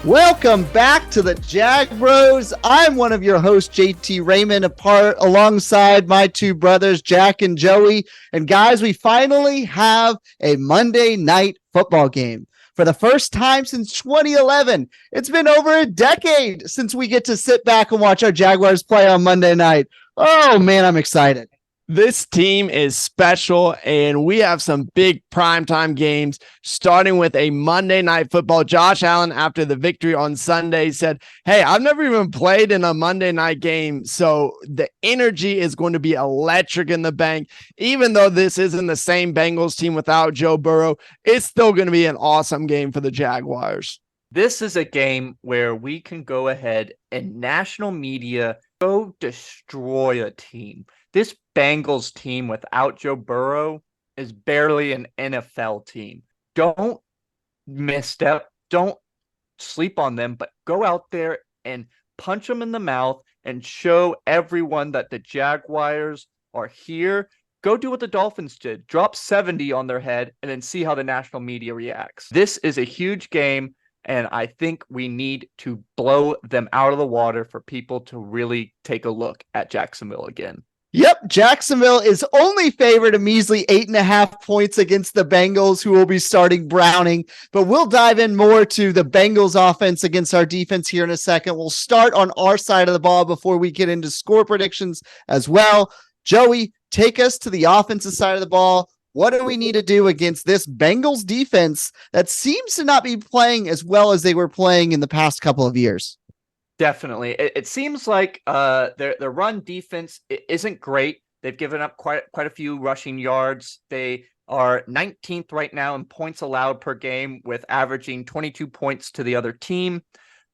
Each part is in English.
Welcome back to the Jag Bros. I'm one of your hosts, JT Raymond, alongside my two brothers, Jack and Joey. And guys, we finally have a Monday night football game. For the first time since 2011, it's been over a decade since we get to sit back and watch our Jaguars play on Monday night. Oh man, I'm excited. This team is special, and we have some big primetime games, starting with a Monday Night Football. Josh Allen, after the victory on Sunday, said, hey, I've never even played in a Monday night game, so the energy is going to be electric in the bank. Even though this isn't the same Bengals team without Joe Burrow, it's still going to be an awesome game for the Jaguars. This is a game where we can go ahead and national media go destroy a team. This Bengals team without Joe Burrow is barely an NFL team. Don't misstep. Don't sleep on them, but go out there and punch them in the mouth and show everyone that the Jaguars are here. Go do what the Dolphins did. Drop 70 on their head and then see how the national media reacts. This is a huge game, and I think we need to blow them out of the water for people to really take a look at Jacksonville again. Yep, Jacksonville is only favored a measly 8.5 points against the Bengals, who will be starting Browning. But we'll dive in more to the Bengals offense against our defense here in a second. We'll start on our side of the ball before we get into score predictions as well. Joey, take us to the offensive side of the ball. What do we need to do against this Bengals defense that seems to not be playing as well as they were playing in the past couple of years? Definitely. It seems like their run defense isn't great. They've given up quite a few rushing yards. They are 19th right now in points allowed per game, with averaging 22 points to the other team.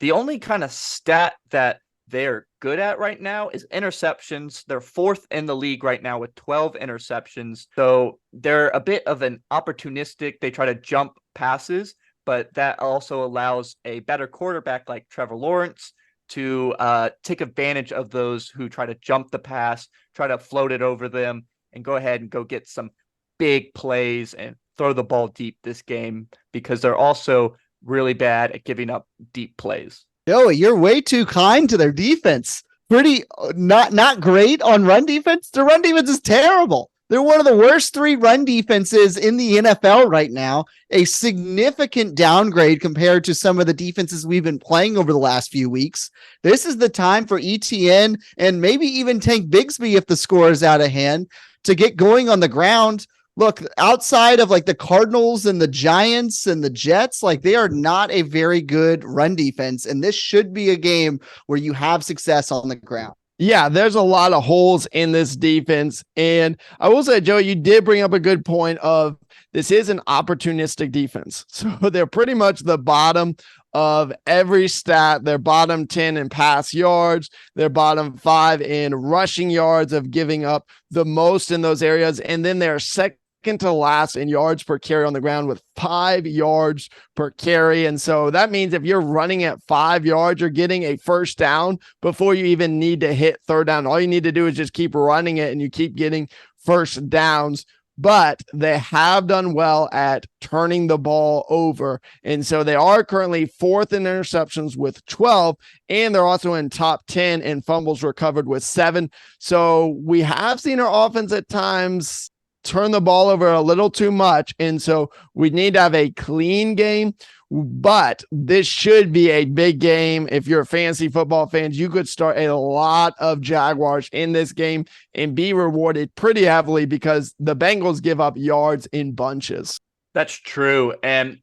The only kind of stat that they're good at right now is interceptions. They're fourth in the league right now with 12 interceptions. So they're a bit of an opportunistic. They try to jump passes, but that also allows a better quarterback like Trevor Lawrence to take advantage of those who try to jump the pass, try to float it over them, and go ahead and go get some big plays and throw the ball deep this game, because they're also really bad at giving up deep plays. Joey, you're way too kind to their defense. Pretty not great on run defense. Their run defense is terrible. They're one of the worst 3 run defenses in the NFL right now, a significant downgrade compared to some of the defenses we've been playing over the last few weeks. This is the time for ETN and maybe even Tank Bigsby, if the score is out of hand, to get going on the ground. Look, outside of like the Cardinals and the Giants and the Jets, like they are not a very good run defense, and this should be a game where you have success on the ground. Yeah, there's a lot of holes in this defense. And I will say, Joe, you did bring up a good point of this is an opportunistic defense. So they're pretty much the bottom of every stat. They're bottom 10 in pass yards. They're bottom 5 in rushing yards, of giving up the most in those areas. And then they're second to last in yards per carry on the ground with 5 yards per carry. And so that means if you're running at 5 yards, you're getting a first down before you even need to hit third down. All you need to do is just keep running it and you keep getting first downs. But they have done well at turning the ball over. And so they are currently 4th in interceptions with 12, and they're also in top 10 in fumbles recovered with 7. So we have seen our offense at times turn the ball over a little too much. And so we need to have a clean game, but this should be a big game. If you're a fantasy football fans, you could start a lot of Jaguars in this game and be rewarded pretty heavily, because the Bengals give up yards in bunches. That's true. And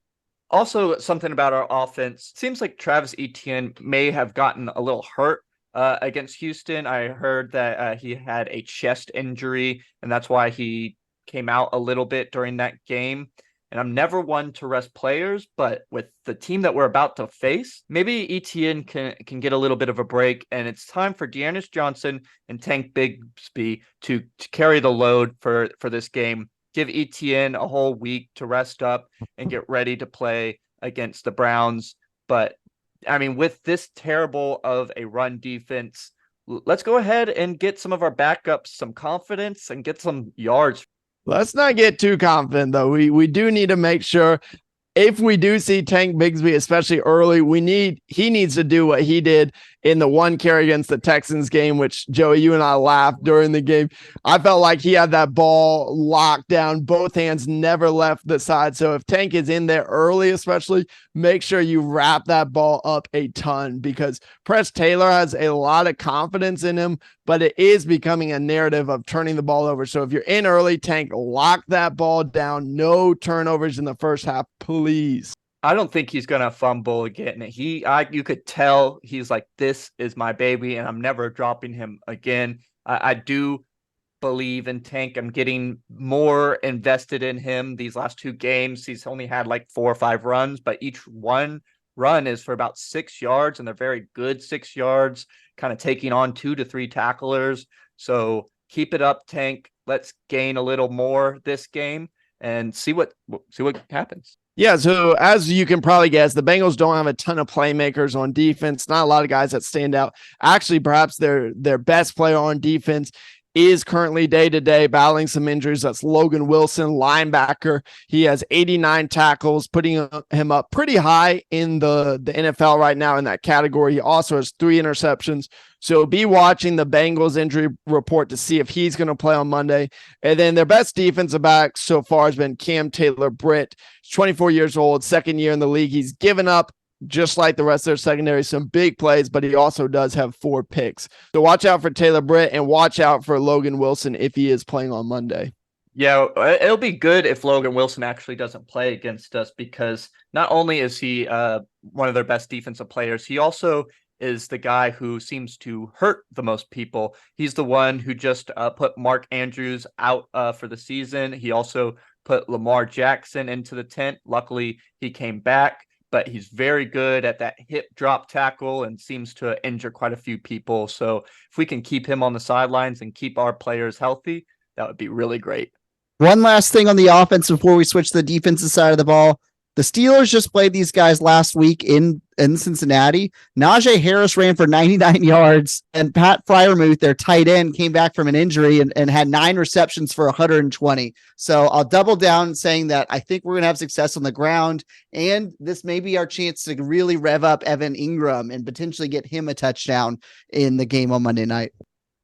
also something about our offense, seems like Travis Etienne may have gotten a little hurt against Houston. I heard that he had a chest injury, and that's why he came out a little bit during that game. And I'm never one to rest players, but with the team that we're about to face, maybe ETN can get a little bit of a break, and it's time for Dearness Johnson and Tank Bigsby to carry the load for this game. Give ETN a whole week to rest up and get ready to play against the Browns. But I mean, with this terrible of a run defense, let's go ahead and get some of our backups some confidence and get some yards. Let's not get too confident, though. We do need to make sure if we do see Tank Bigsby, especially early, he needs to do what he did in the one carry against the Texans game, which Joey, you and I laughed during the game. I felt like he had that ball locked down. Both hands never left the side. So if Tank is in there early, especially, make sure you wrap that ball up a ton, because Press Taylor has a lot of confidence in him, but it is becoming a narrative of turning the ball over. So if you're in early, Tank, lock that ball down. No turnovers in the first half, please. I don't think he's gonna fumble again. You could tell he's like, this is my baby, and I'm never dropping him again. I do believe in Tank. I'm getting more invested in him these last 2 games. He's only had like 4 or 5 runs, but each one run is for about 6 yards, and they're very good 6 yards, kind of taking on 2 to 3 tacklers. So keep it up, Tank. Let's gain a little more this game and see what happens. Yeah, so as you can probably guess, the Bengals don't have a ton of playmakers on defense. Not a lot of guys that stand out. Actually, perhaps their best player on defense is currently day-to-day battling some injuries. That's Logan Wilson, linebacker. He has 89 tackles, putting him up pretty high in the NFL right now in that category. He also has 3 interceptions. So be watching the Bengals injury report to see if he's going to play on Monday. And then their best defensive back so far has been Cam Taylor-Britt. He's 24 years old, second year in the league. He's given up, just like the rest of their secondary, some big plays, but he also does have 4 picks. So watch out for Taylor-Britt and watch out for Logan Wilson if he is playing on Monday. Yeah, it'll be good if Logan Wilson actually doesn't play against us, because not only is he one of their best defensive players, he also is the guy who seems to hurt the most people. He's the one who just put Mark Andrews out for the season. He also put Lamar Jackson into the tent. Luckily, he came back, but he's very good at that hip drop tackle and seems to injure quite a few people. So if we can keep him on the sidelines and keep our players healthy, that would be really great. One last thing on the offense before we switch to the defensive side of the ball. The Steelers just played these guys last week in Cincinnati. Najee Harris ran for 99 yards, and Pat Freiermuth, their tight end, came back from an injury and had 9 receptions for 120. So I'll double down saying that I think we're going to have success on the ground, and this may be our chance to really rev up Evan Ingram and potentially get him a touchdown in the game on Monday night.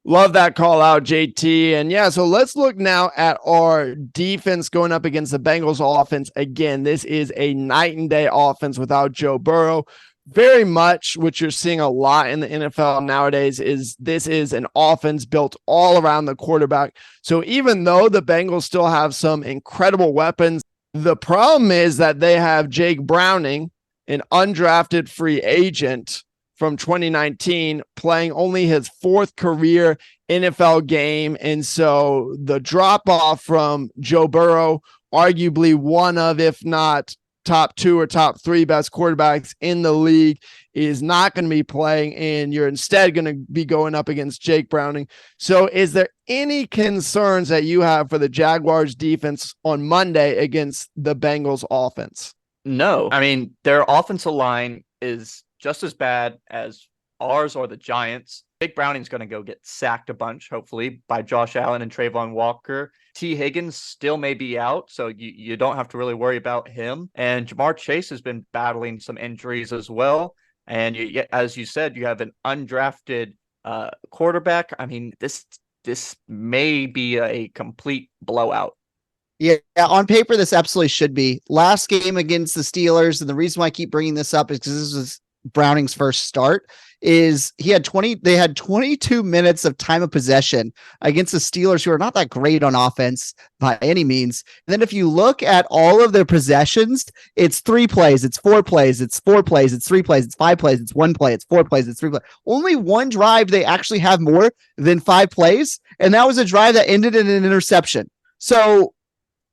Love that call out, JT. And yeah, so let's look now at our defense going up against the Bengals offense. Again, this is a night and day offense without Joe Burrow. Very much what you're seeing a lot in the NFL nowadays is this is an offense built all around the quarterback. So even though the Bengals still have some incredible weapons, the problem is that they have Jake Browning, an undrafted free agent from 2019, playing only his 4th career NFL game. And so the drop off from Joe Burrow, arguably one of, if not top 2 or top 3 best quarterbacks in the league, is not going to be playing, and you're instead going to be going up against Jake Browning. So is there any concerns that you have for the Jaguars defense on Monday against the Bengals offense? No. I mean, their offensive line is just as bad as ours or the Giants. Jake Browning's going to go get sacked a bunch, hopefully, by Josh Allen and Trayvon Walker. T. Higgins still may be out, so you don't have to really worry about him. And Jamar Chase has been battling some injuries as well. And as you said, you have an undrafted quarterback. I mean, this may be a complete blowout. Yeah, on paper, this absolutely should be. Last game against the Steelers, and the reason why I keep bringing this up is because this was Browning's first start, is they had 22 minutes of time of possession against the Steelers, who are not that great on offense by any means. And then if you look at all of their possessions, it's 3 plays, it's 4 plays, it's 4 plays, it's 3 plays, it's 5 plays, it's 1 play, it's 4 plays, it's 3 plays. Only one drive they actually have more than 5 plays, and that was a drive that ended in an interception. So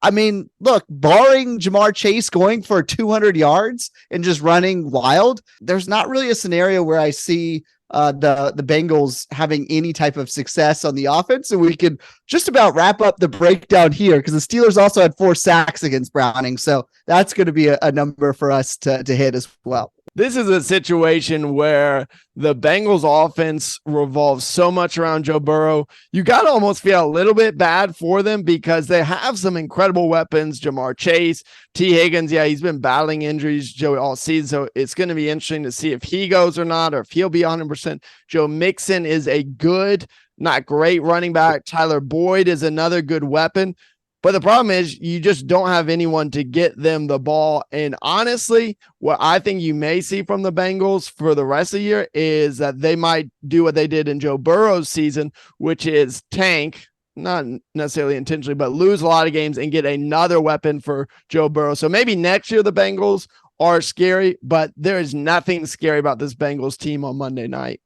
I mean, look, barring Jamar Chase going for 200 yards and just running wild, there's not really a scenario where I see the Bengals having any type of success on the offense. And we can just about wrap up the breakdown here, because the Steelers also had 4 sacks against Browning. So that's going to be a number for us to hit as well. This is a situation where the Bengals offense revolves so much around Joe Burrow. You got to almost feel a little bit bad for them because they have some incredible weapons. Jamar Chase, T. Higgins. Yeah, he's been battling injuries, Joey, all season. So it's going to be interesting to see if he goes or not, or if he'll be 100%. Joe Mixon is a good, not great running back. Tyler Boyd is another good weapon. But the problem is you just don't have anyone to get them the ball. And honestly, what I think you may see from the Bengals for the rest of the year is that they might do what they did in Joe Burrow's season, which is tank, not necessarily intentionally, but lose a lot of games and get another weapon for Joe Burrow. So maybe next year the Bengals are scary, but there is nothing scary about this Bengals team on Monday night.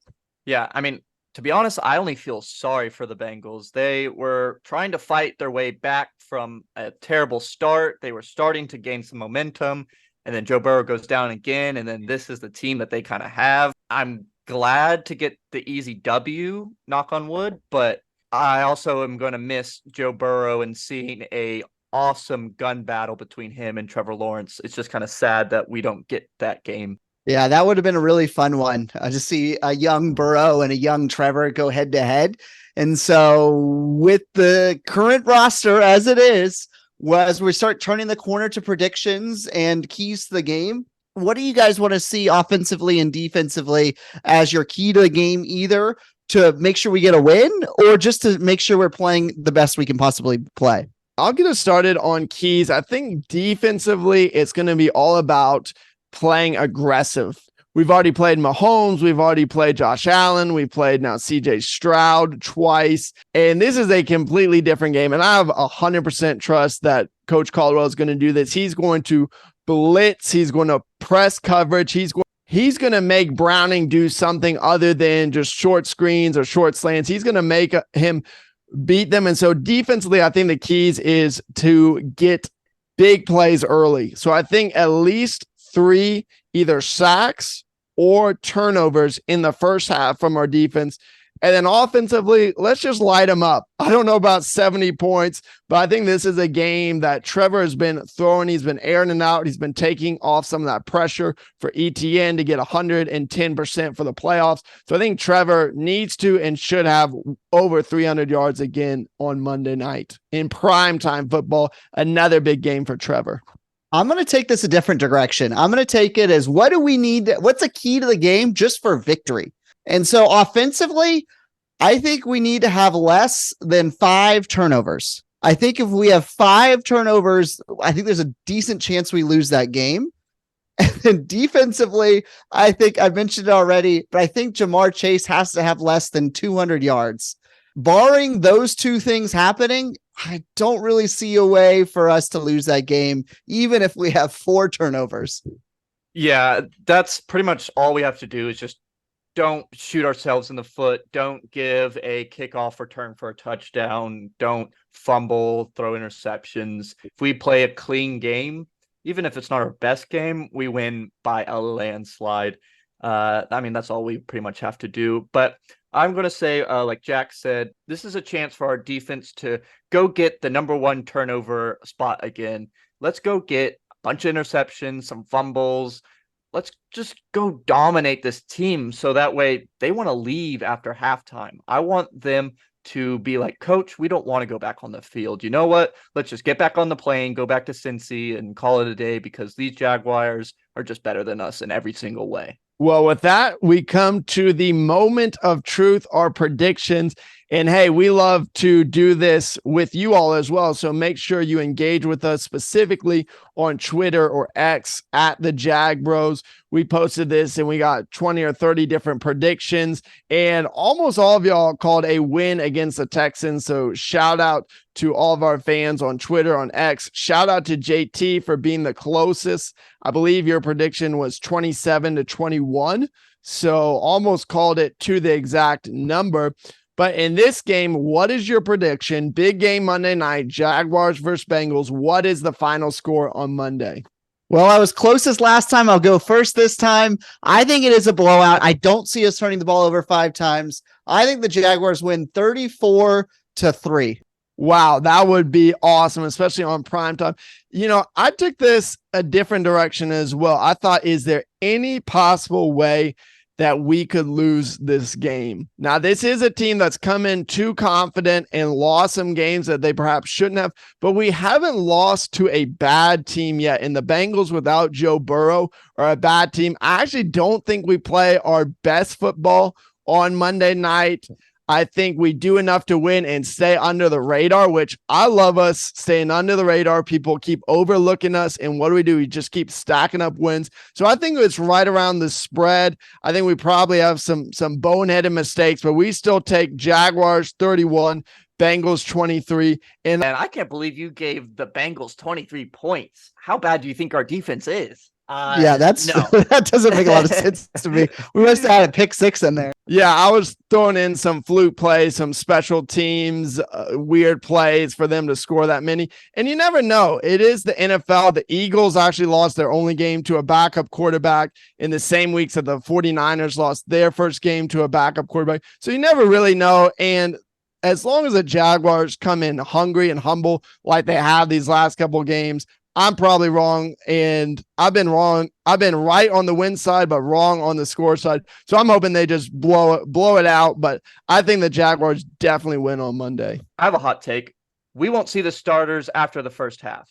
Yeah, I mean, to be honest, I only feel sorry for the Bengals. They were trying to fight their way back from a terrible start. They were starting to gain some momentum, and then Joe Burrow goes down again, and then this is the team that they kind of have. I'm glad to get the easy W, knock on wood, but I also am going to miss Joe Burrow and seeing a awesome gun battle between him and Trevor Lawrence. It's just kind of sad that we don't get that game. Yeah, that would have been a really fun one to see a young Burrow and a young Trevor go head to head. And so with the current roster as it is, as we start turning the corner to predictions and keys to the game, what do you guys want to see offensively and defensively as your key to the game, either to make sure we get a win or just to make sure we're playing the best we can possibly play? I'll get us started on keys. I think defensively, it's going to be all about playing aggressive. We've already played Mahomes. We've already played Josh Allen. We've played now CJ Stroud twice. And this is a completely different game. And I have 100% trust that Coach Caldwell is going to do this. He's going to blitz. He's going to press coverage. He's going to make Browning do something other than just short screens or short slants. He's going to make him beat them. And so defensively, I think the keys is to get big plays early. So I think at least 3 either sacks or turnovers in the first half from our defense. And then offensively, let's just light them up. I don't know about 70 points, but I think this is a game that Trevor has been throwing. He's been airing it out. He's been taking off some of that pressure for ETN to get 110% for the playoffs. So I think Trevor needs to and should have over 300 yards again on Monday night in primetime football. Another big game for Trevor. I'm going to take this a different direction. I'm going to take it as what do we need? What's a key to the game just for victory? And so offensively, I think we need to have less than 5 turnovers. I think if we have 5 turnovers, I think there's a decent chance we lose that game. And then defensively, I think I mentioned it already, but I think Jamar Chase has to have less than 200 yards. Barring those two things happening, I don't really see a way for us to lose that game, even if we have 4 turnovers. Yeah, that's pretty much all we have to do is just don't shoot ourselves in the foot. Don't give a kickoff return for a touchdown. Don't fumble, throw interceptions. If we play a clean game, even if it's not our best game, we win by a landslide. I mean, that's all we pretty much have to do. But I'm going to say, like Jack said, this is a chance for our defense to go get the number 1 turnover spot again. Let's go get a bunch of interceptions, some fumbles. Let's just go dominate this team so that way they want to leave after halftime. I want them to be like, Coach, we don't want to go back on the field. You know what? Let's just get back on the plane, go back to Cincy and call it a day because these Jaguars are just better than us in every single way. Well, with that, we come to the moment of truth, our predictions. And hey, we love to do this with you all as well. So make sure you engage with us specifically on Twitter or X at the Jag Bros. We posted this and we got 20 or 30 different predictions, and almost all of y'all called a win against the Texans. So shout out to all of our fans on Twitter, on X. Shout out to JT for being the closest. I believe your prediction was 27-21. So almost called it to the exact number. But in this game, what is your prediction? Big game Monday night, Jaguars versus Bengals. What is the final score on Monday? Well, I was closest last time. I'll go first this time. I think it is a blowout. I don't see us turning the ball over 5 times. I think the Jaguars win 34-3. Wow, that would be awesome, especially on primetime. You know, I took this a different direction as well. I thought, is there any possible way that we could lose this game? Now, this is a team that's come in too confident and lost some games that they perhaps shouldn't have, but we haven't lost to a bad team yet. And the Bengals without Joe Burrow are a bad team. I actually don't think we play our best football on Monday night. I think we do enough to win and stay under the radar, which I love us staying under the radar. People keep overlooking us. And what do? We just keep stacking up wins. So I think it's right around the spread. I think we probably have some boneheaded mistakes, but we still take Jaguars 31, Bengals 23. And I can't believe you gave the Bengals 23 points. How bad do you think our defense is? Yeah, that's no. That doesn't make a lot of sense to me. We must have had a pick six in there. Yeah, I was throwing in some fluke plays, some special teams, weird plays for them to score that many. And you never know. It is the NFL. The Eagles actually lost their only game to a backup quarterback in the same weeks that the 49ers lost their first game to a backup quarterback. So you never really know. And as long as the Jaguars come in hungry and humble like they have these last couple of games, I'm probably wrong, and I've been wrong. I've been right on the win side, but wrong on the score side. So I'm hoping they just blow it out. But I think the Jaguars definitely win on Monday. I have a hot take. We won't see the starters after the first half.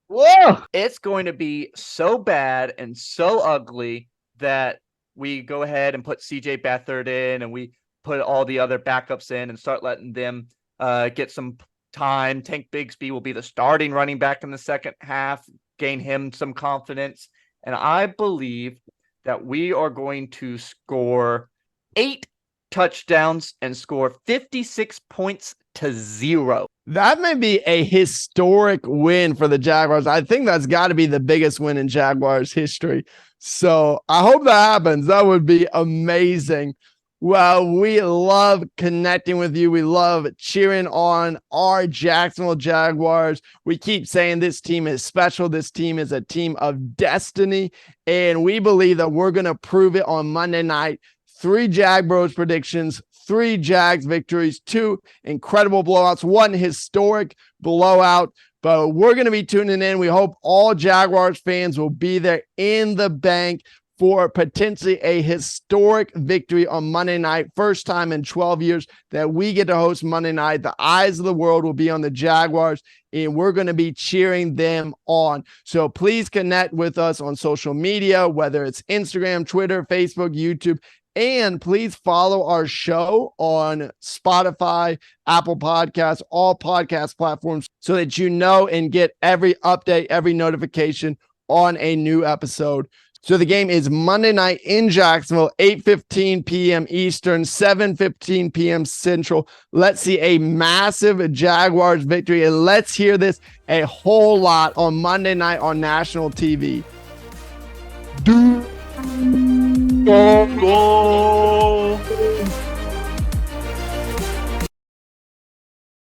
Whoa! It's going to be so bad and so ugly that we go ahead and put CJ Beathard in, and we put all the other backups in and start letting them get some time. Tank Bigsby will be the starting running back in the second half, gain him some confidence. And I believe that we are going to score 8 touchdowns and score 56 points to 0. That may be a historic win for the Jaguars. I think that's got to be the biggest win in Jaguars history. So I hope that happens. That would be amazing. Well, we love connecting with you. We love cheering on our Jacksonville Jaguars. We keep saying this team is special. This team is a team of destiny, and we believe that we're going to prove it on Monday night. 3 Jag Bros predictions, 3 Jags victories, 2 incredible blowouts, 1 historic blowout. But we're going to be tuning in. We hope all Jaguars fans will be there in the bank for potentially a historic victory on Monday night. First time in 12 years that we get to host Monday night. The eyes of the world will be on the Jaguars, and we're going to be cheering them on. So please connect with us on social media, whether it's Instagram, Twitter, Facebook, YouTube, and please follow our show on Spotify, Apple Podcasts, all podcast platforms, so that you know and get every update, every notification on a new episode. So the game is Monday night in Jacksonville, 8:15 p.m. Eastern, 7:15 p.m. Central. Let's see a massive Jaguars victory, and let's hear this a whole lot on Monday night on national TV.